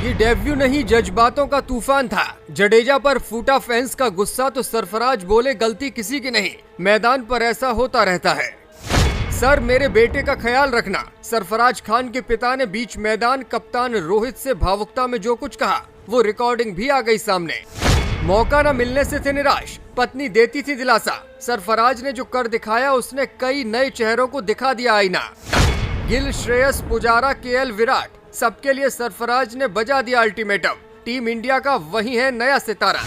ये डेब्यू नहीं, जज्बातों का तूफान था। जडेजा पर फूटा फैंस का गुस्सा तो सरफराज बोले गलती किसी की नहीं, मैदान पर ऐसा होता रहता है। सर मेरे बेटे का ख्याल रखना। सरफराज खान के पिता ने बीच मैदान कप्तान रोहित से भावुकता में जो कुछ कहा वो रिकॉर्डिंग भी आ गई सामने। मौका न मिलने से थे निराश, पत्नी देती थी दिलासा। सरफराज ने जो कर दिखाया उसने कई नए चेहरों को दिखा दिया आईना। गिल, श्रेयस, पुजारा, केएल, विराट, सबके लिए सरफराज ने बजा दिया अल्टीमेटम। टीम इंडिया का वही है नया सितारा।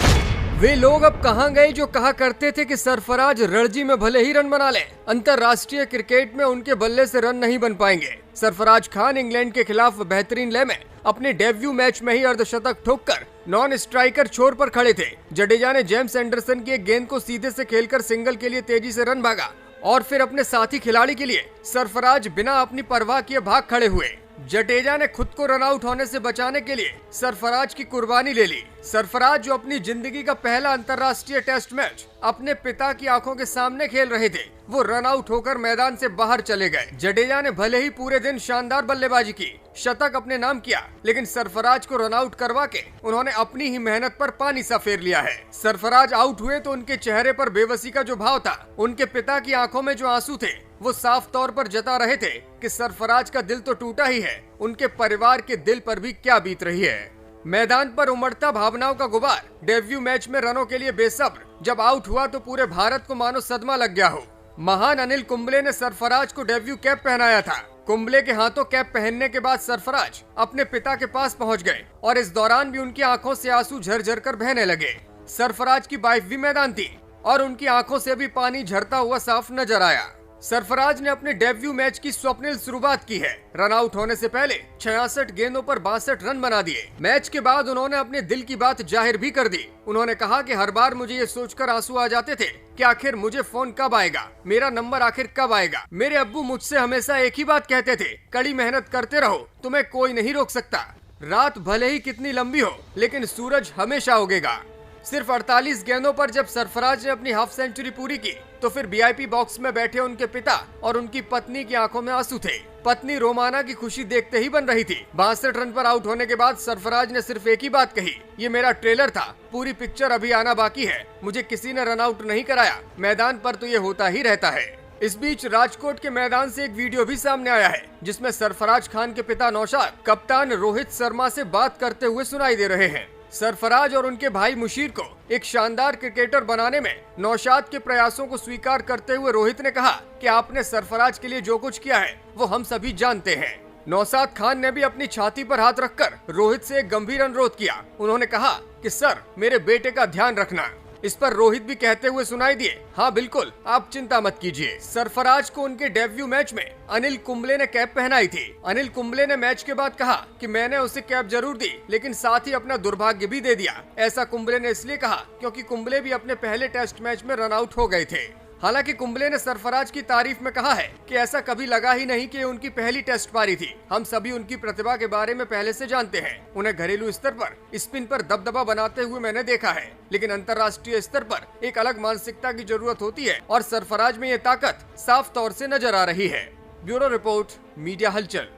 वे लोग अब कहां गए जो कहा करते थे कि सरफराज रणजी में भले ही रन बना ले, अंतरराष्ट्रीय क्रिकेट में उनके बल्ले से रन नहीं बन पाएंगे। सरफराज खान इंग्लैंड के खिलाफ बेहतरीन लय में अपने डेब्यू मैच में ही अर्धशतक ठोककर नॉन स्ट्राइकर छोर पर खड़े थे। जडेजा ने जेम्स एंडरसन की एक गेंद को सीधे से खेलकर सिंगल के लिए तेजी से रन भागा और फिर अपने साथी खिलाड़ी के लिए सरफराज बिना अपनी परवाह किए भाग खड़े हुए। जडेजा ने खुद को रन आउट होने से बचाने के लिए सरफराज की कुर्बानी ले ली। सरफराज जो अपनी जिंदगी का पहला अंतर्राष्ट्रीय टेस्ट मैच अपने पिता की आंखों के सामने खेल रहे थे, वो रन आउट होकर मैदान से बाहर चले गए। जडेजा ने भले ही पूरे दिन शानदार बल्लेबाजी की, शतक अपने नाम किया, लेकिन सरफराज को रन आउट करवा के उन्होंने अपनी ही मेहनत पर पानी सा फेर लिया है। सरफराज आउट हुए तो उनके चेहरे पर बेबसी का जो भाव था, उनके पिता की आंखों में जो आंसू थे, वो साफ तौर पर जता रहे थे कि सरफराज का दिल तो टूटा ही है, उनके परिवार के दिल पर भी क्या बीत रही है। मैदान पर उमड़ता भावनाओं का गुबार, डेब्यू मैच में रनों के लिए बेसब्र। जब आउट हुआ तो पूरे भारत को मानो सदमा लग गया हो। महान अनिल कुंबले ने सरफराज को डेब्यू कैप पहनाया था। कुंबले के हाथों कैप पहनने के बाद सरफराज अपने पिता के पास पहुंच गए और इस दौरान भी उनकी आंखों से आंसू झरझर कर बहने लगे। सरफराज की वाइफ भी मैदान थी और उनकी आंखों से भी पानी झरता हुआ साफ नजर आया। सरफराज ने अपने डेब्यू मैच की स्वप्निल शुरुआत की है। रन आउट होने से पहले 66 गेंदों पर 62 रन बना दिए। मैच के बाद उन्होंने अपने दिल की बात जाहिर भी कर दी। उन्होंने कहा कि हर बार मुझे ये सोचकर आंसू आ जाते थे कि आखिर मुझे फोन कब आएगा, मेरा नंबर आखिर कब आएगा। मेरे अब्बू मुझसे हमेशा एक ही बात कहते थे, कड़ी मेहनत करते रहो, तुम्हें कोई नहीं रोक सकता। रात भले ही कितनी लंबी हो, लेकिन सूरज हमेशा उगेगा। सिर्फ 48 गेंदों पर जब सरफराज ने अपनी हाफ सेंचुरी पूरी की तो फिर वीआईपी बॉक्स में बैठे उनके पिता और उनकी पत्नी की आंखों में आंसू थे। पत्नी रोमाना की खुशी देखते ही बन रही थी। 62 रन पर आउट होने के बाद सरफराज ने सिर्फ एक ही बात कही, ये मेरा ट्रेलर था, पूरी पिक्चर अभी आना बाकी है, मुझे किसी ने रन आउट नहीं कराया, मैदान पर तो ये होता ही रहता है। इस बीच राजकोट के मैदान से एक वीडियो भी सामने आया है जिसमें सरफराज खान के पिता नौशाद कप्तान रोहित शर्मा से बात करते हुए सुनाई दे रहे हैं। सरफराज और उनके भाई मुशीर को एक शानदार क्रिकेटर बनाने में नौशाद के प्रयासों को स्वीकार करते हुए रोहित ने कहा कि आपने सरफराज के लिए जो कुछ किया है वो हम सभी जानते हैं। नौशाद खान ने भी अपनी छाती पर हाथ रखकर रोहित से एक गंभीर अनुरोध किया। उन्होंने कहा कि सर मेरे बेटे का ध्यान रखना। इस पर रोहित भी कहते हुए सुनाई दिए, हाँ बिल्कुल, आप चिंता मत कीजिए। सरफराज को उनके डेब्यू मैच में अनिल कुंबले ने कैप पहनाई थी। अनिल कुंबले ने मैच के बाद कहा कि मैंने उसे कैप जरूर दी, लेकिन साथ ही अपना दुर्भाग्य भी दे दिया। ऐसा कुंबले ने इसलिए कहा क्योंकि कुंबले भी अपने पहले टेस्ट मैच में रन आउट हो गए थे। हालांकि कुंबले ने सरफराज की तारीफ में कहा है कि ऐसा कभी लगा ही नहीं कि उनकी पहली टेस्ट पारी थी। हम सभी उनकी प्रतिभा के बारे में पहले से जानते हैं। उन्हें घरेलू स्तर पर स्पिन पर दबदबा बनाते हुए मैंने देखा है, लेकिन अंतर्राष्ट्रीय स्तर पर एक अलग मानसिकता की जरूरत होती है और सरफराज में ये ताकत साफ तौर से नजर आ रही है। ब्यूरो रिपोर्ट, मीडिया हलचल।